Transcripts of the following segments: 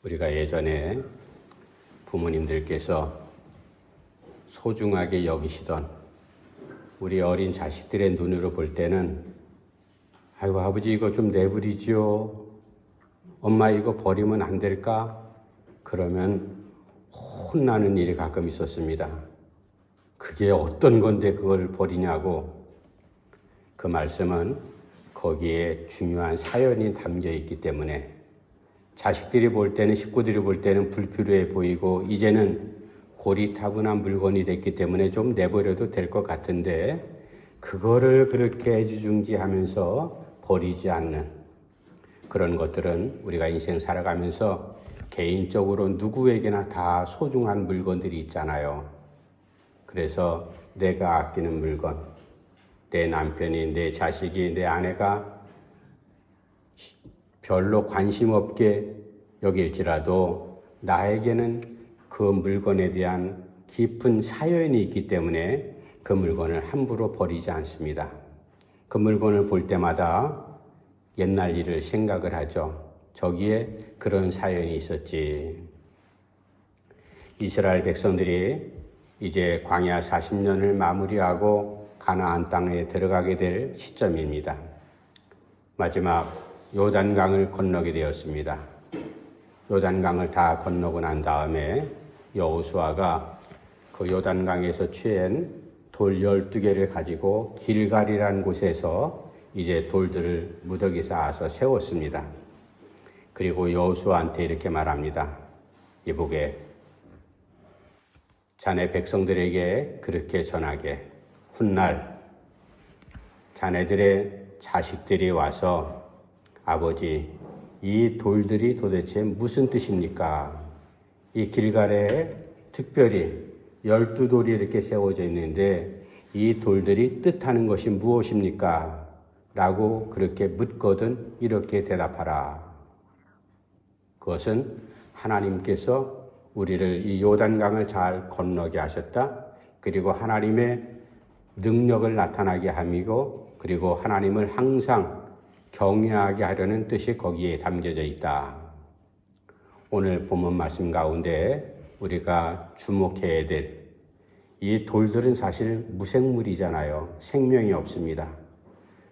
우리가 예전에 부모님들께서 소중하게 여기시던 우리 어린 자식들의 눈으로 볼 때는 아이고 아버지 이거 좀 내버리지요. 엄마 이거 버리면 안 될까? 그러면 혼나는 일이 가끔 있었습니다. 그게 어떤 건데 그걸 버리냐고. 그 말씀은 거기에 중요한 사연이 담겨 있기 때문에 자식들이 볼 때는, 식구들이 볼 때는 불필요해 보이고 이제는 고리타분한 물건이 됐기 때문에 좀 내버려도 될 것 같은데 그거를 그렇게 애지중지하면서 버리지 않는 그런 것들은 우리가 인생 살아가면서 개인적으로 누구에게나 다 소중한 물건들이 있잖아요. 그래서 내가 아끼는 물건, 내 남편이, 내 자식이, 내 아내가 별로 관심 없게 여길지라도 나에게는 그 물건에 대한 깊은 사연이 있기 때문에 그 물건을 함부로 버리지 않습니다. 그 물건을 볼 때마다 옛날 일을 생각을 하죠. 저기에 그런 사연이 있었지. 이스라엘 백성들이 이제 광야 40년을 마무리하고 가나안 땅에 들어가게 될 시점입니다. 마지막 요단강을 건너게 되었습니다. 요단강을 다 건너고 난 다음에 여호수아가 그 요단강에서 취한 돌 12개를 가지고 길갈이라는 곳에서 이제 돌들을 무더기 쌓아서 세웠습니다. 그리고 여호수아한테 이렇게 말합니다. 이보게, 자네 백성들에게 그렇게 전하게, 훗날 자네들의 자식들이 와서 아버지, 이 돌들이 도대체 무슨 뜻입니까? 이 길갈에 특별히 12돌이 이렇게 세워져 있는데 이 돌들이 뜻하는 것이 무엇입니까? 라고 그렇게 묻거든 이렇게 대답하라. 그것은 하나님께서 우리를 이 요단강을 잘 건너게 하셨다. 그리고 하나님의 능력을 나타나게 함이고 그리고 하나님을 항상 경외하게 하려는 뜻이 거기에 담겨져 있다. 오늘 본문 말씀 가운데 우리가 주목해야 될 이 돌들은 사실 무생물이잖아요. 생명이 없습니다.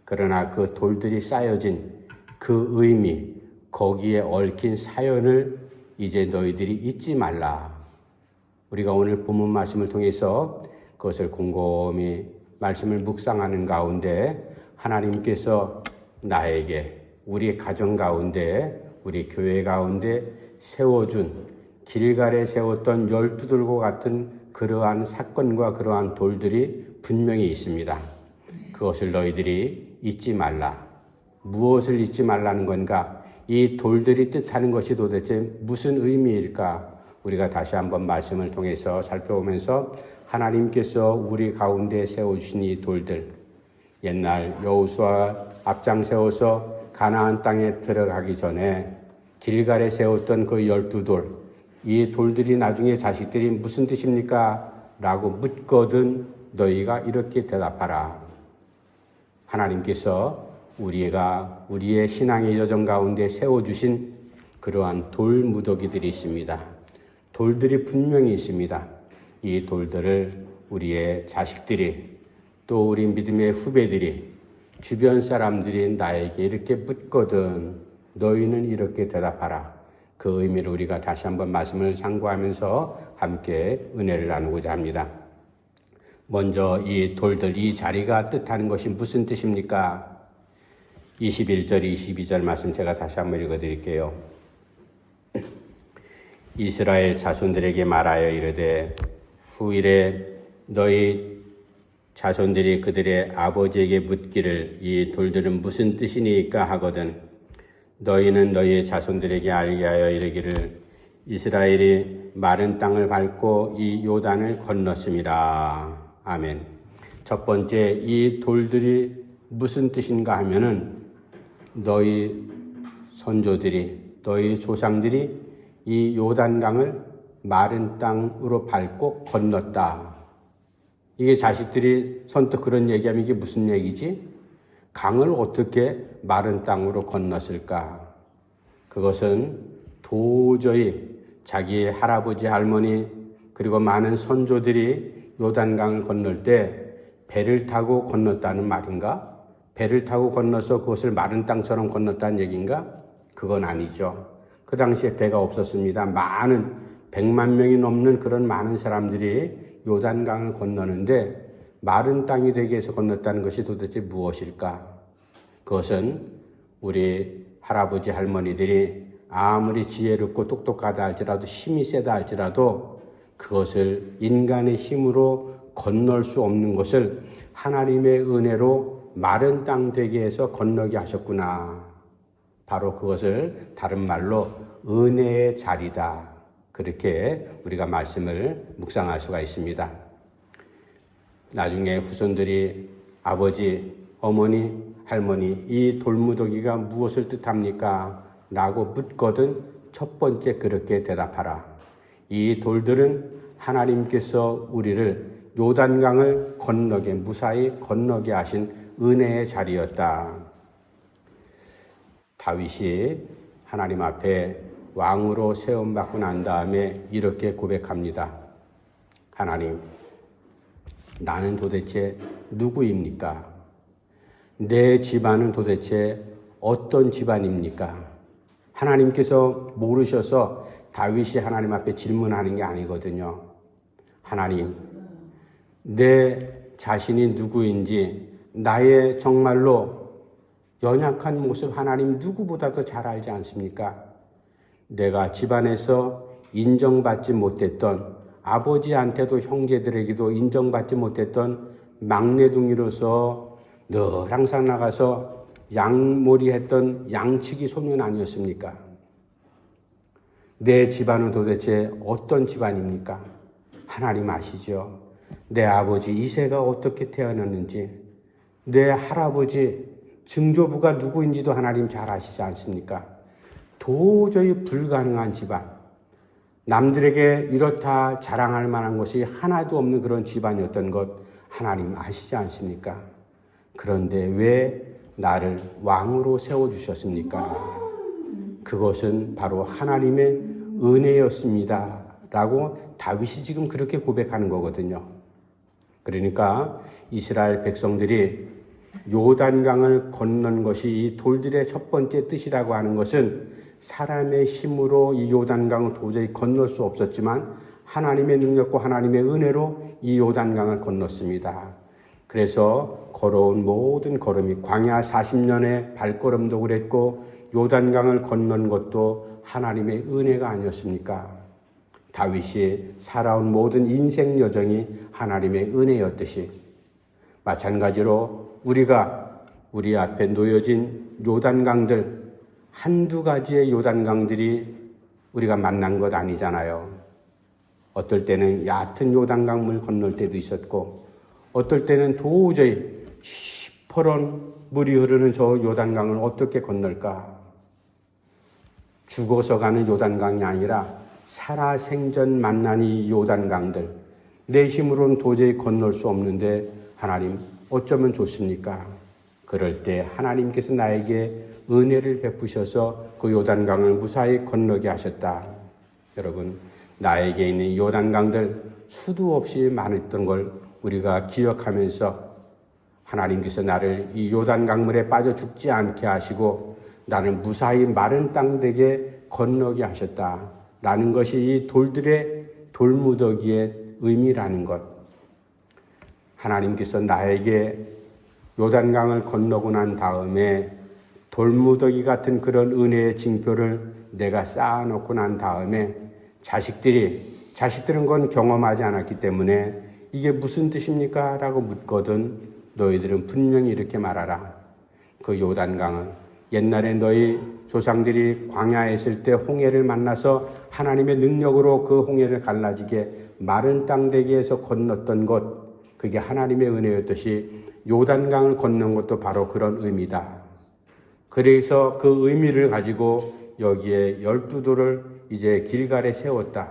그러나 그 돌들이 쌓여진 그 의미, 거기에 얽힌 사연을 이제 너희들이 잊지 말라. 우리가 오늘 본문 말씀을 통해서 그것을 곰곰이 말씀을 묵상하는 가운데 하나님께서 나에게, 우리 가정 가운데, 우리 교회 가운데 세워준 길갈에 세웠던 12돌과 같은 그러한 사건과 그러한 돌들이 분명히 있습니다. 그것을 너희들이 잊지 말라. 무엇을 잊지 말라는 건가? 이 돌들이 뜻하는 것이 도대체 무슨 의미일까? 우리가 다시 한번 말씀을 통해서 살펴보면서 하나님께서 우리 가운데 세워주신 이 돌들, 옛날 여호수아 앞장 세워서 가나안 땅에 들어가기 전에 길갈에 세웠던 그 12돌, 이 돌들이 나중에 자식들이 무슨 뜻입니까? 라고 묻거든 너희가 이렇게 대답하라. 하나님께서 우리의 신앙의 여정 가운데 세워주신 그러한 돌 무더기들이 있습니다. 돌들이 분명히 있습니다. 이 돌들을 우리의 자식들이 또 우리 믿음의 후배들이 주변 사람들이 나에게 이렇게 묻거든 너희는 이렇게 대답하라. 그 의미를 우리가 다시 한번 말씀을 상고하면서 함께 은혜를 나누고자 합니다. 먼저 이 돌들, 이 자리가 뜻하는 것이 무슨 뜻입니까? 21절, 22절 말씀 제가 다시 한번 읽어드릴게요. 이스라엘 자손들에게 말하여 이르되 후일에 너희 자손들이 그들의 아버지에게 묻기를 이 돌들은 무슨 뜻이니까 하거든 너희는 너희의 자손들에게 알게 하여 이르기를 이스라엘이 마른 땅을 밟고 이 요단을 건넜음이라. 아멘. 첫 번째, 이 돌들이 무슨 뜻인가 하면은 너희 선조들이, 너희 조상들이 이 요단강을 마른 땅으로 밟고 건넜다. 이게 자식들이 선뜻 그런 얘기하면 이게 무슨 얘기지? 강을 어떻게 마른 땅으로 건넜을까? 그것은 도저히 자기 할아버지, 할머니 그리고 많은 선조들이 요단강을 건널 때 배를 타고 건넜다는 말인가? 배를 타고 건너서 그것을 마른 땅처럼 건넜다는 얘기인가? 그건 아니죠. 그 당시에 배가 없었습니다. 많은 100만 명이 넘는 그런 많은 사람들이 요단강을 건너는데 마른 땅이 되기 위해서 건넜다는 것이 도대체 무엇일까? 그것은 우리 할아버지, 할머니들이 아무리 지혜롭고 똑똑하다 할지라도 힘이 세다 할지라도 그것을 인간의 힘으로 건널 수 없는 것을 하나님의 은혜로 마른 땅 되게 해서 건너게 하셨구나. 바로 그것을 다른 말로 은혜의 자리다. 그렇게 우리가 말씀을 묵상할 수가 있습니다. 나중에 후손들이 아버지, 어머니, 할머니 이 돌무더기가 무엇을 뜻합니까? 라고 묻거든 첫 번째 그렇게 대답하라. 이 돌들은 하나님께서 우리를 요단강을 건너게 무사히 건너게 하신 은혜의 자리였다. 다윗이 하나님 앞에 왕으로 세움받고 난 다음에 이렇게 고백합니다. 하나님, 나는 도대체 누구입니까? 내 집안은 도대체 어떤 집안입니까? 하나님께서 모르셔서 다윗이 하나님 앞에 질문하는 게 아니거든요. 하나님, 내 자신이 누구인지 나의 정말로 연약한 모습 하나님 누구보다도 잘 알지 않습니까? 내가 집안에서 인정받지 못했던 아버지한테도 형제들에게도 인정받지 못했던 막내둥이로서 늘 항상 나가서 양몰이했던 양치기 소년 아니었습니까? 내 집안은 도대체 어떤 집안입니까? 하나님 아시죠? 내 아버지 이새가 어떻게 태어났는지, 내 할아버지 증조부가 누구인지도 하나님 잘 아시지 않습니까? 도저히 불가능한 집안, 남들에게 이렇다 자랑할 만한 것이 하나도 없는 그런 집안이었던 것 하나님 아시지 않습니까? 그런데 왜 나를 왕으로 세워주셨습니까? 그것은 바로 하나님의 은혜였습니다. 라고 다윗이 지금 그렇게 고백하는 거거든요. 그러니까 이스라엘 백성들이 요단강을 건넌 것이 이 돌들의 첫 번째 뜻이라고 하는 것은 사람의 힘으로 이 요단강을 도저히 건널 수 없었지만 하나님의 능력과 하나님의 은혜로 이 요단강을 건넜습니다. 그래서 걸어온 모든 걸음이 광야 40년의 발걸음도 그랬고 요단강을 건넌 것도 하나님의 은혜가 아니었습니까? 다윗이 살아온 모든 인생 여정이 하나님의 은혜였듯이 마찬가지로 우리가 우리 앞에 놓여진 요단강들 한두 가지의 요단강들이 우리가 만난 것 아니잖아요. 어떨 때는 얕은 요단강물 건널 때도 있었고 어떨 때는 도저히 시퍼런 물이 흐르는 저 요단강을 어떻게 건널까? 죽어서 가는 요단강이 아니라 살아생전 만난 이 요단강들 내 힘으로는 도저히 건널 수 없는데 하나님 어쩌면 좋습니까? 그럴 때 하나님께서 나에게 은혜를 베푸셔서 그 요단강을 무사히 건너게 하셨다. 여러분, 나에게 있는 요단강들 수도 없이 많았던 걸 우리가 기억하면서 하나님께서 나를 이 요단강물에 빠져 죽지 않게 하시고 나를 무사히 마른 땅 되게 건너게 하셨다. 라는 것이 이 돌들의 돌무더기의 의미라는 것. 하나님께서 나에게 요단강을 건너고 난 다음에 돌무더기 같은 그런 은혜의 징표를 내가 쌓아놓고 난 다음에 자식들은 건 경험하지 않았기 때문에 이게 무슨 뜻입니까? 라고 묻거든 너희들은 분명히 이렇게 말하라. 그 요단강은 옛날에 너희 조상들이 광야에 있을 때 홍해를 만나서 하나님의 능력으로 그 홍해를 갈라지게 마른 땅 되게 해서 건넜던 것, 그게 하나님의 은혜였듯이 요단강을 건넌 것도 바로 그런 의미다. 그래서 그 의미를 가지고 여기에 12돌을 이제 길갈에 세웠다.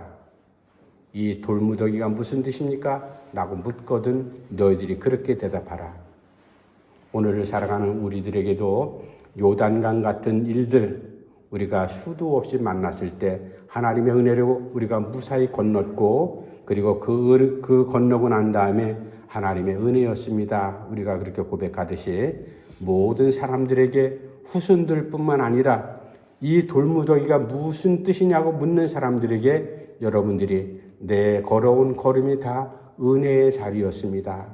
이 돌무더기가 무슨 뜻입니까? 라고 묻거든 너희들이 그렇게 대답하라. 오늘을 살아가는 우리들에게도 요단강 같은 일들, 우리가 수도 없이 만났을 때 하나님의 은혜로 우리가 무사히 건넜고, 그리고 그 건너고 난 다음에 하나님의 은혜였습니다. 우리가 그렇게 고백하듯이 모든 사람들에게 후손들 뿐만 아니라 이 돌무더기가 무슨 뜻이냐고 묻는 사람들에게 여러분들이 내 걸어온 걸음이 다 은혜의 자리였습니다.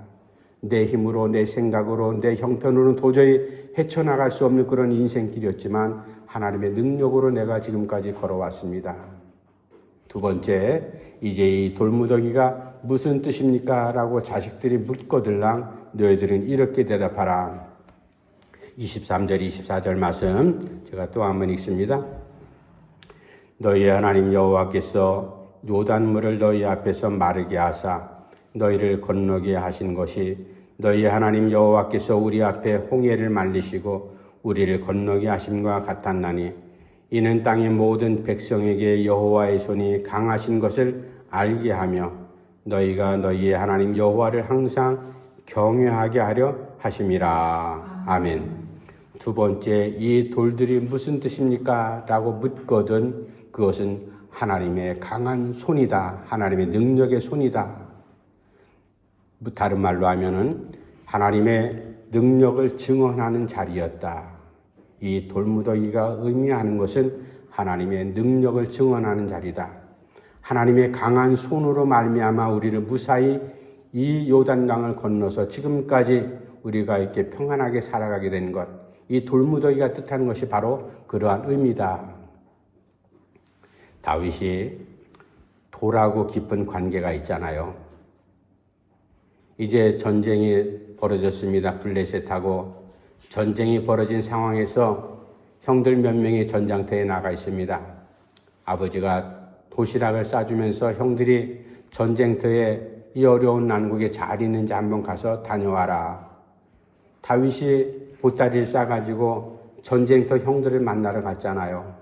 내 힘으로, 내 생각으로, 내 형편으로는 도저히 헤쳐나갈 수 없는 그런 인생길이었지만 하나님의 능력으로 내가 지금까지 걸어왔습니다. 두 번째, 이제 이 돌무더기가 무슨 뜻입니까? 라고 자식들이 묻거들랑 너희들은 이렇게 대답하라. 23절, 24절 말씀 제가 또 한번 읽습니다. 너희 하나님 여호와께서 요단물을 너희 앞에서 마르게 하사 너희를 건너게 하신 것이 너희 하나님 여호와께서 우리 앞에 홍해를 말리시고 우리를 건너게 하심과 같았나니 이는 땅의 모든 백성에게 여호와의 손이 강하신 것을 알게 하며 너희가 너희의 하나님 여호와를 항상 경외하게 하려 하심이라. 아멘. 두 번째, 이 돌들이 무슨 뜻입니까? 라고 묻거든 그것은 하나님의 강한 손이다. 하나님의 능력의 손이다. 다른 말로 하면은 하나님의 능력을 증언하는 자리였다. 이 돌무더기가 의미하는 것은 하나님의 능력을 증언하는 자리다. 하나님의 강한 손으로 말미암아 우리를 무사히 이 요단강을 건너서 지금까지 우리가 이렇게 평안하게 살아가게 된 것, 이 돌무더기가 뜻하는 것이 바로 그러한 의미다. 다윗이 돌하고 깊은 관계가 있잖아요. 이제 전쟁이 벌어졌습니다. 블레셋하고 전쟁이 벌어진 상황에서 형들 몇 명이 전장터에 나가 있습니다. 아버지가 도시락을 싸주면서 형들이 전쟁터에 이 어려운 난국에 잘 있는지 한번 가서 다녀와라. 다윗이 보따리를 싸가지고 전쟁터 형들을 만나러 갔잖아요.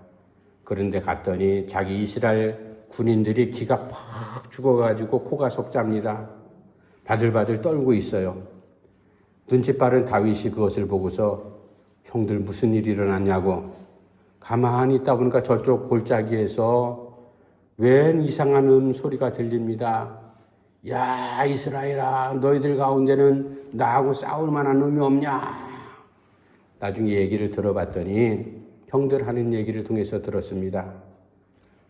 그런데 갔더니 자기 이스라엘 군인들이 기가 팍 죽어가지고 코가 석잡니다. 바들바들 떨고 있어요. 눈치 빠른 다윗이 그것을 보고서 형들 무슨 일이 일어났냐고 가만히 있다 보니까 저쪽 골짜기에서 웬 이상한 소리가 들립니다. 야, 이스라엘아, 너희들 가운데는 나하고 싸울 만한 놈이 없냐? 나중에 얘기를 들어봤더니 형들 하는 얘기를 통해서 들었습니다.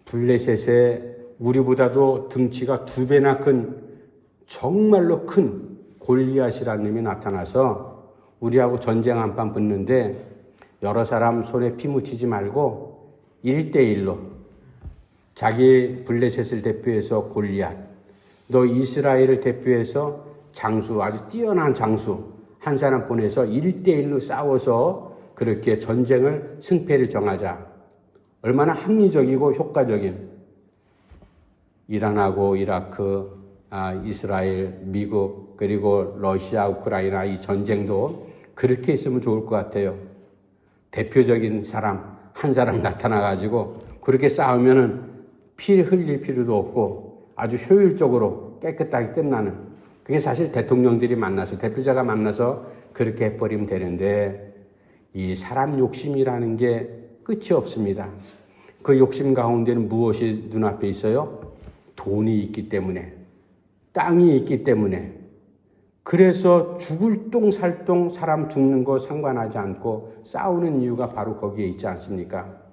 블레셋에 우리보다도 등치가 2배나 큰 정말로 큰 골리앗이라는 놈이 나타나서 우리하고 전쟁 한판 붙는데 여러 사람 손에 피 묻히지 말고 1대1로 자기 블레셋을 대표해서 골리앗, 너 이스라엘을 대표해서 장수, 아주 뛰어난 장수 한 사람 보내서 1대1로 싸워서 그렇게 전쟁을 승패를 정하자. 얼마나 합리적이고 효과적인. 이란하고 이라크, 이스라엘, 미국, 그리고 러시아, 우크라이나 이 전쟁도 그렇게 있으면 좋을 것 같아요. 대표적인 사람, 한 사람 나타나가지고 그렇게 싸우면은 피 흘릴 필요도 없고 아주 효율적으로 깨끗하게 끝나는. 그게 사실 대통령들이 만나서, 대표자가 만나서 그렇게 해버리면 되는데 이 사람 욕심이라는 게 끝이 없습니다. 그 욕심 가운데는 무엇이 눈앞에 있어요? 돈이 있기 때문에, 땅이 있기 때문에. 그래서 죽을 똥 살 똥 사람 죽는 거 상관하지 않고 싸우는 이유가 바로 거기에 있지 않습니까?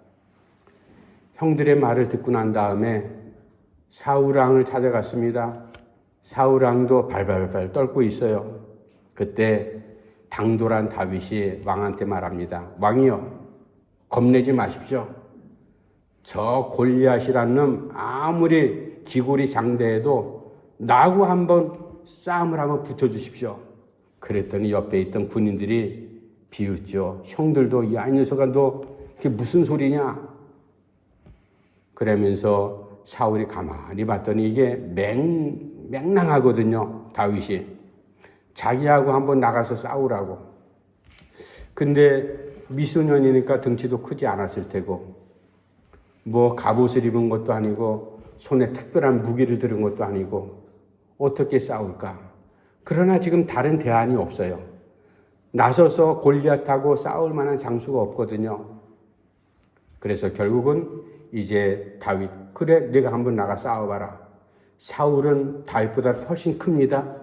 형들의 말을 듣고 난 다음에 사울 왕을 찾아갔습니다. 사울 왕도 발발발 떨고 있어요. 그때 당돌한 다윗이 왕한테 말합니다. 왕이여, 겁내지 마십시오. 저 골리앗이라는 놈 아무리 기골이 장대해도 나하고 한번 싸움을 한번 붙여주십시오. 그랬더니 옆에 있던 군인들이 비웃죠. 형들도 야, 이 녀석아, 너 그게 무슨 소리냐? 그러면서 사울이 가만히 봤더니 이게 맹랑하거든요. 다윗이 자기하고 한번 나가서 싸우라고. 근데 미소년이니까 등치도 크지 않았을 테고 뭐 갑옷을 입은 것도 아니고 손에 특별한 무기를 들은 것도 아니고 어떻게 싸울까? 그러나 지금 다른 대안이 없어요. 나서서 골리앗하고 싸울 만한 장수가 없거든요. 그래서 결국은 이제 다윗, 그래 내가 한번 나가 싸워봐라. 사울은 다윗보다 훨씬 큽니다.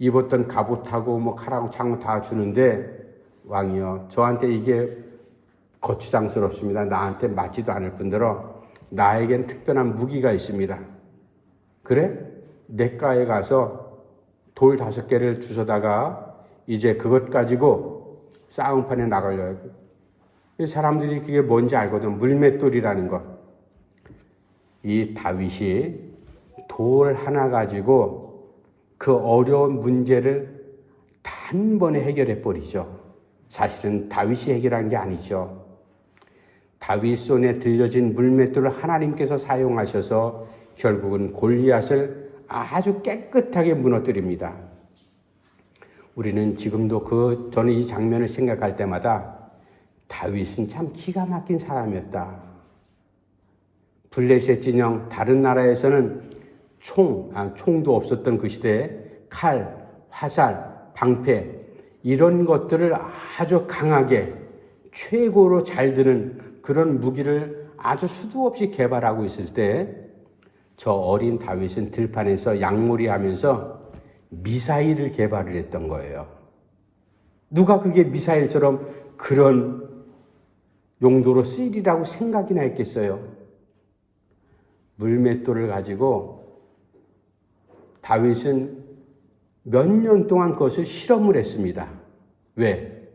입었던 갑옷하고 뭐 칼하고 창문 다 주는데, 왕이여 저한테 이게 거추장스럽습니다. 나한테 맞지도 않을 뿐더러 나에겐 특별한 무기가 있습니다. 그래? 내과에 가서 돌 5개를 주워다가 이제 그것 가지고 싸움판에 나가려고. 사람들이 그게 뭔지 알거든. 물맷돌이라는 것. 이 다윗이 돌 하나 가지고 그 어려운 문제를 단번에 해결해 버리죠. 사실은 다윗이 해결한 게 아니죠. 다윗 손에 들려진 물맷돌을 하나님께서 사용하셔서 결국은 골리앗을 아주 깨끗하게 무너뜨립니다. 우리는 지금도 저는 이 장면을 생각할 때마다 다윗은 참 기가 막힌 사람이었다. 블레셋 진영, 다른 나라에서는 총도 없었던 그 시대에 칼, 화살, 방패 이런 것들을 아주 강하게 최고로 잘 드는 그런 무기를 아주 수도 없이 개발하고 있을 때 저 어린 다윗은 들판에서 양몰이 하면서 미사일을 개발을 했던 거예요. 누가 그게 미사일처럼 그런 용도로 쓰이리라고 생각이나 했겠어요. 물맷돌을 가지고 다윗은 몇 년 동안 그것을 실험을 했습니다. 왜?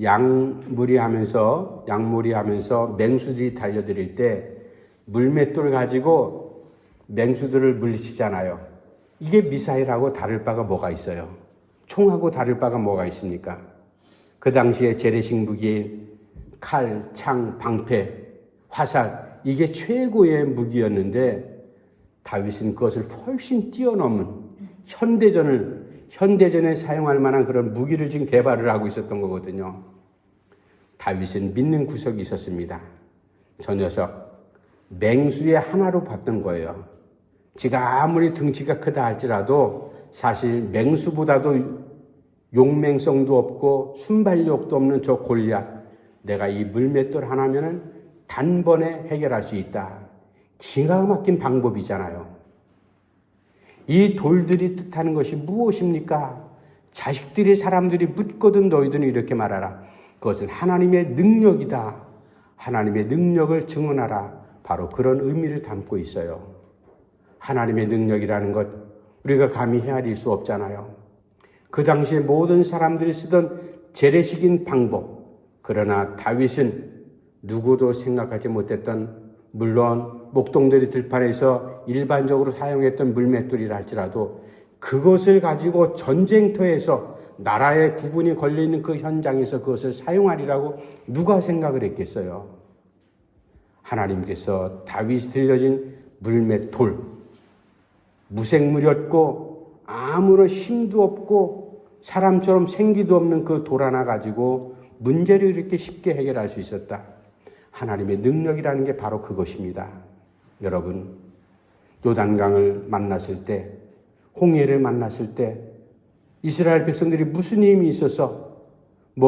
양몰이 하면서 맹수들이 달려들일 때 물맷돌 가지고 맹수들을 물리치잖아요. 이게 미사일하고 다를 바가 뭐가 있어요? 총하고 다를 바가 뭐가 있습니까? 그 당시에 재래식 무기인 칼, 창, 방패, 화살, 이게 최고의 무기였는데 다윗은 그것을 훨씬 뛰어넘은 현대전에 사용할 만한 그런 무기를 지금 개발을 하고 있었던 거거든요. 다윗은 믿는 구석이 있었습니다. 저 녀석 맹수의 하나로 봤던 거예요. 지가 아무리 등치가 크다 할지라도 사실 맹수보다도 용맹성도 없고 순발력도 없는 저 골리앗, 내가 이 물맷돌 하나면은 단번에 해결할 수 있다. 기가 막힌 방법이잖아요. 이 돌들이 뜻하는 것이 무엇입니까? 자식들이 사람들이 묻거든 너희들은 이렇게 말하라. 그것은 하나님의 능력이다. 하나님의 능력을 증언하라. 바로 그런 의미를 담고 있어요. 하나님의 능력이라는 것 우리가 감히 헤아릴 수 없잖아요. 그 당시에 모든 사람들이 쓰던 재래식인 방법, 그러나 다윗은 누구도 생각하지 못했던, 물론 목동들이 들판에서 일반적으로 사용했던 물맷돌이라 할지라도 그것을 가지고 전쟁터에서 나라의 구분이 걸려있는 그 현장에서 그것을 사용하리라고 누가 생각을 했겠어요. 하나님께서 다윗이 들려진 물맷돌, 무생물이었고 아무런 힘도 없고 사람처럼 생기도 없는 그 돌 하나 가지고 문제를 이렇게 쉽게 해결할 수 있었다. 하나님의 능력이라는 게 바로 그것입니다. 여러분, 요단강을 만났을 때, 홍해를 만났을 때 이스라엘 백성들이 무슨 힘이 있어서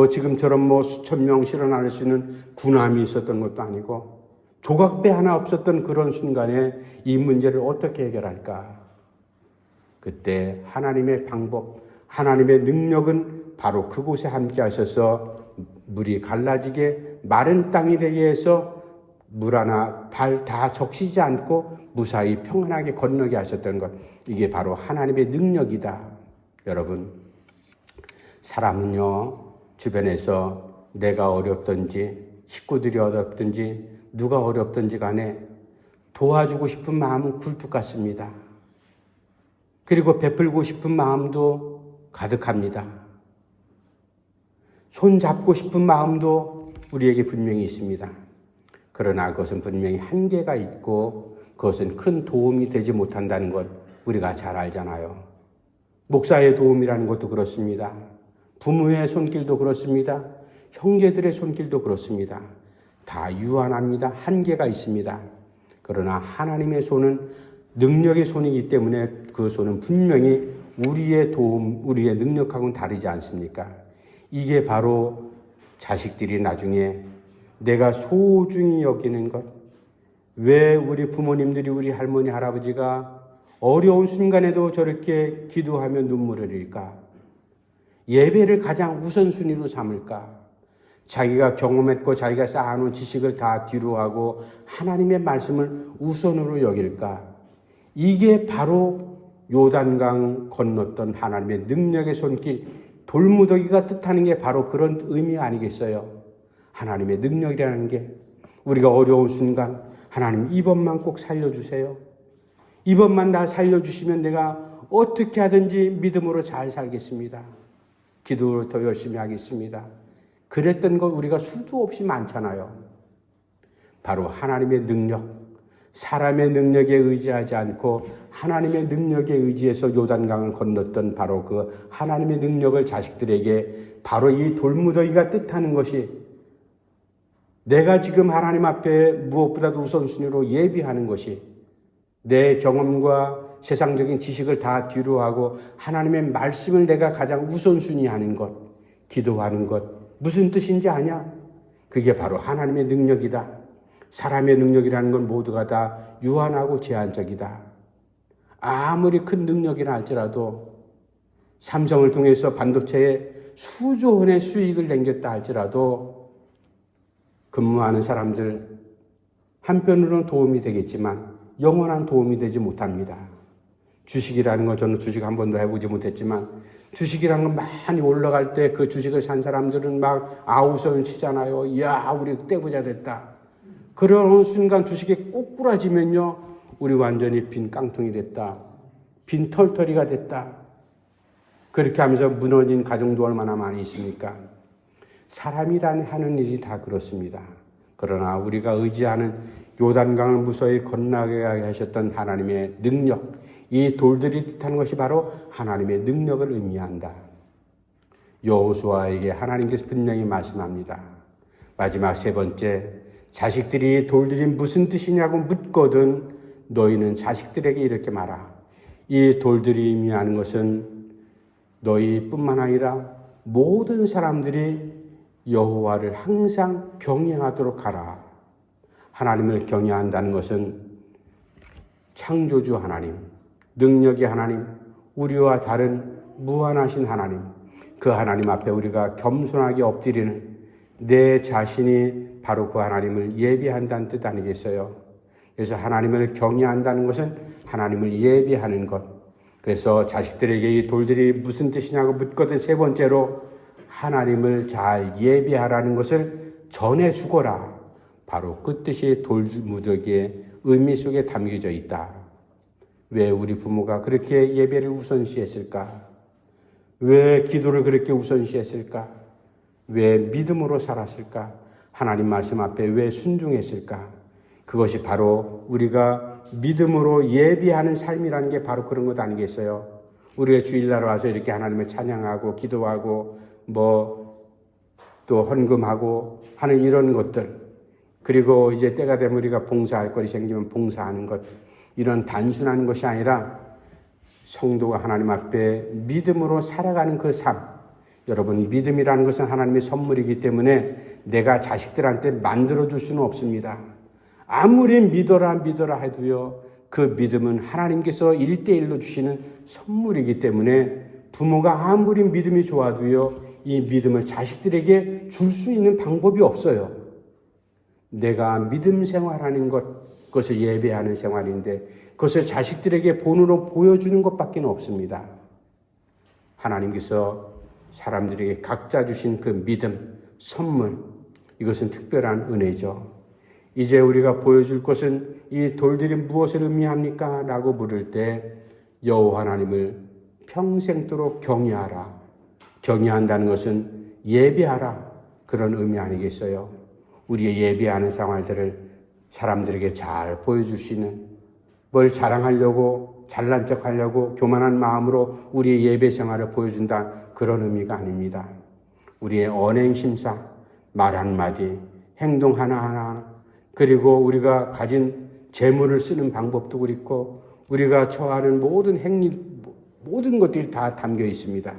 지금처럼 수천 명 실어 나를 수 있는 군함이 있었던 것도 아니고 조각배 하나 없었던 그런 순간에 이 문제를 어떻게 해결할까? 그때 하나님의 방법, 하나님의 능력은 바로 그곳에 함께 하셔서 물이 갈라지게 마른 땅이 되게 해서 물 하나 발 다 적시지 않고 무사히 평안하게 건너게 하셨던 것, 이게 바로 하나님의 능력이다. 여러분, 사람은요, 주변에서 내가 어렵든지 식구들이 어렵든지 누가 어렵든지 간에 도와주고 싶은 마음은 굴뚝 같습니다. 그리고 베풀고 싶은 마음도 가득합니다. 손 잡고 싶은 마음도 우리에게 분명히 있습니다. 그러나 그것은 분명히 한계가 있고 그것은 큰 도움이 되지 못한다는 것 우리가 잘 알잖아요. 목사의 도움이라는 것도 그렇습니다. 부모의 손길도 그렇습니다. 형제들의 손길도 그렇습니다. 다 유한합니다. 한계가 있습니다. 그러나 하나님의 손은 능력의 손이기 때문에 그 손은 분명히 우리의 도움, 우리의 능력하고는 다르지 않습니까? 이게 바로 자식들이 나중에 내가 소중히 여기는 것. 왜 우리 부모님들이, 우리 할머니, 할아버지가 어려운 순간에도 저렇게 기도하며 눈물을 흘릴까? 예배를 가장 우선순위로 삼을까? 자기가 경험했고 자기가 쌓아놓은 지식을 다 뒤로하고 하나님의 말씀을 우선으로 여길까? 이게 바로 요단강 건넜던 하나님의 능력의 손길, 돌무더기가 뜻하는 게 바로 그런 의미 아니겠어요? 하나님의 능력이라는 게 우리가 어려운 순간 하나님 이번만 꼭 살려주세요. 이번만 나 살려주시면 내가 어떻게 하든지 믿음으로 잘 살겠습니다. 기도를 더 열심히 하겠습니다. 그랬던 것 우리가 수도 없이 많잖아요. 바로 하나님의 능력, 사람의 능력에 의지하지 않고 하나님의 능력에 의지해서 요단강을 건넜던 바로 그 하나님의 능력을 자식들에게 바로 이 돌무더기가 뜻하는 것이 내가 지금 하나님 앞에 무엇보다도 우선순위로 예비하는 것이 내 경험과 세상적인 지식을 다 뒤로하고 하나님의 말씀을 내가 가장 우선순위 하는 것, 기도하는 것, 무슨 뜻인지 아냐? 그게 바로 하나님의 능력이다. 사람의 능력이라는 건 모두가 다 유한하고 제한적이다. 아무리 큰 능력이라 할지라도 삼성을 통해서 반도체에 수조 원의 수익을 남겼다 할지라도 근무하는 사람들 한편으로는 도움이 되겠지만 영원한 도움이 되지 못합니다. 주식이라는 건 저는 주식 한 번도 해보지 못했지만 주식이라는 건 많이 올라갈 때 그 주식을 산 사람들은 막 아우성을 치잖아요. 이야, 우리 떼부자 됐다. 그런 순간 주식이 꼬꾸라지면요, 우리 완전히 빈 깡통이 됐다. 빈 털털이가 됐다. 그렇게 하면서 무너진 가정도 얼마나 많이 있습니까? 사람이란 하는 일이 다 그렇습니다. 그러나 우리가 의지하는 요단강을 무서이 건너게 하셨던 하나님의 능력, 이 돌들이 뜻하는 것이 바로 하나님의 능력을 의미한다. 여호수아에게 하나님께서 분명히 말씀합니다. 마지막 세 번째, 자식들이 돌들이 무슨 뜻이냐고 묻거든 너희는 자식들에게 이렇게 말하. 이 돌들이 의미하는 것은 너희뿐만 아니라 모든 사람들이 여호와를 항상 경외하도록 하라. 하나님을 경외한다는 것은 창조주 하나님, 능력의 하나님, 우리와 다른 무한하신 하나님, 그 하나님 앞에 우리가 겸손하게 엎드리는 내 자신이 바로 그 하나님을 예비한다는 뜻 아니겠어요? 그래서 하나님을 경외한다는 것은 하나님을 예비하는 것. 그래서 자식들에게 이 돌들이 무슨 뜻이냐고 묻거든 세 번째로 하나님을 잘 예비하라는 것을 전해 주거라. 바로 그 뜻이 돌무더기의 의미 속에 담겨져 있다. 왜 우리 부모가 그렇게 예배를 우선시했을까? 왜 기도를 그렇게 우선시했을까? 왜 믿음으로 살았을까? 하나님 말씀 앞에 왜 순종했을까? 그것이 바로 우리가 믿음으로 예비하는 삶이라는 게 바로 그런 것 아니겠어요? 우리가 주일날 와서 이렇게 하나님을 찬양하고 기도하고 또 헌금하고 하는 이런 것들, 그리고 이제 때가 되면 우리가 봉사할 거리 생기면 봉사하는 것, 이런 단순한 것이 아니라 성도가 하나님 앞에 믿음으로 살아가는 그 삶. 여러분, 믿음이라는 것은 하나님의 선물이기 때문에 내가 자식들한테 만들어줄 수는 없습니다. 아무리 믿어라 해도요, 그 믿음은 하나님께서 1:1로 주시는 선물이기 때문에 부모가 아무리 믿음이 좋아도요, 이 믿음을 자식들에게 줄 수 있는 방법이 없어요. 내가 믿음 생활하는 것, 그것을 예배하는 생활인데 그것을 자식들에게 본으로 보여주는 것밖에 없습니다. 하나님께서 사람들에게 각자 주신 그 믿음, 선물, 이것은 특별한 은혜죠. 이제 우리가 보여줄 것은 이 돌들이 무엇을 의미합니까? 라고 물을 때 여호와 하나님을 평생도록 경외하라. 경외한다는 것은 예배하라. 그런 의미 아니겠어요? 우리의 예배하는 생활들을 사람들에게 잘 보여줄 수 있는, 뭘 자랑하려고 잘난 척하려고 교만한 마음으로 우리의 예배 생활을 보여준다, 그런 의미가 아닙니다. 우리의 언행심사, 말 한마디, 행동 하나하나, 그리고 우리가 가진 재물을 쓰는 방법도 그렇고 우리가 처하는 모든 행위, 모든 것들이 다 담겨 있습니다.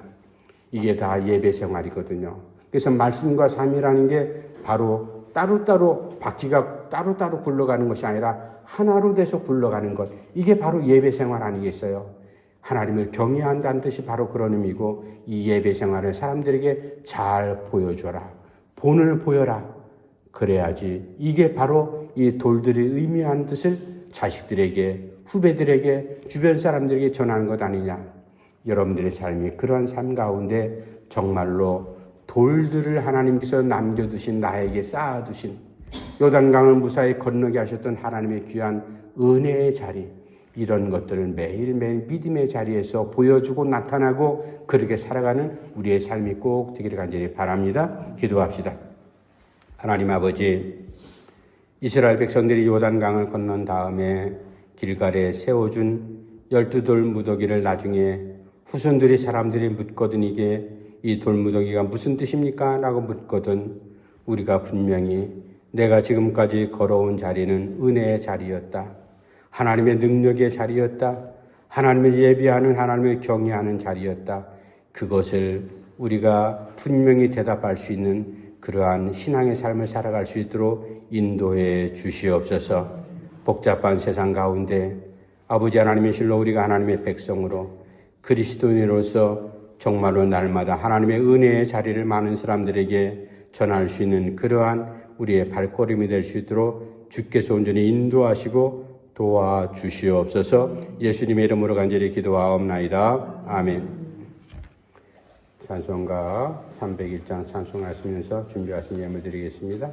이게 다 예배 생활이거든요. 그래서 말씀과 삶이라는 게 바로 따로따로 바퀴가 따로따로 굴러가는 것이 아니라 하나로 돼서 굴러가는 것. 이게 바로 예배 생활 아니겠어요? 하나님을 경외한다는 뜻이 바로 그런 의미고 이 예배 생활을 사람들에게 잘 보여줘라. 본을 보여라. 그래야지 이게 바로 이 돌들이 의미하는 뜻을 자식들에게, 후배들에게, 주변 사람들에게 전하는 것 아니냐. 여러분들의 삶이 그러한 삶 가운데 정말로 돌들을 하나님께서 남겨두신, 나에게 쌓아두신, 요단강을 무사히 건너게 하셨던 하나님의 귀한 은혜의 자리, 이런 것들을 매일매일 믿음의 자리에서 보여주고 나타나고 그렇게 살아가는 우리의 삶이 꼭 되기를 간절히 바랍니다. 기도합시다. 하나님 아버지, 이스라엘 백성들이 요단강을 건넌 다음에 길갈에 세워준 12돌 무더기를 나중에 후손들이 사람들이 묻거든 이게 이 돌무더기가 무슨 뜻입니까? 라고 묻거든 우리가 분명히 내가 지금까지 걸어온 자리는 은혜의 자리였다. 하나님의 능력의 자리였다. 하나님을 예비하는, 하나님을 경외하는 자리였다. 그것을 우리가 분명히 대답할 수 있는 그러한 신앙의 삶을 살아갈 수 있도록 인도해 주시옵소서. 복잡한 세상 가운데 아버지 하나님의 실로 우리가 하나님의 백성으로 그리스도인으로서 정말로 날마다 하나님의 은혜의 자리를 많은 사람들에게 전할 수 있는 그러한 우리의 발걸음이 될 수 있도록 주께서 온전히 인도하시고 도와주시옵소서. 예수님의 이름으로 간절히 기도하옵나이다. 아멘. 찬송가 301장 찬송하시면서 준비하신 예물 드리겠습니다.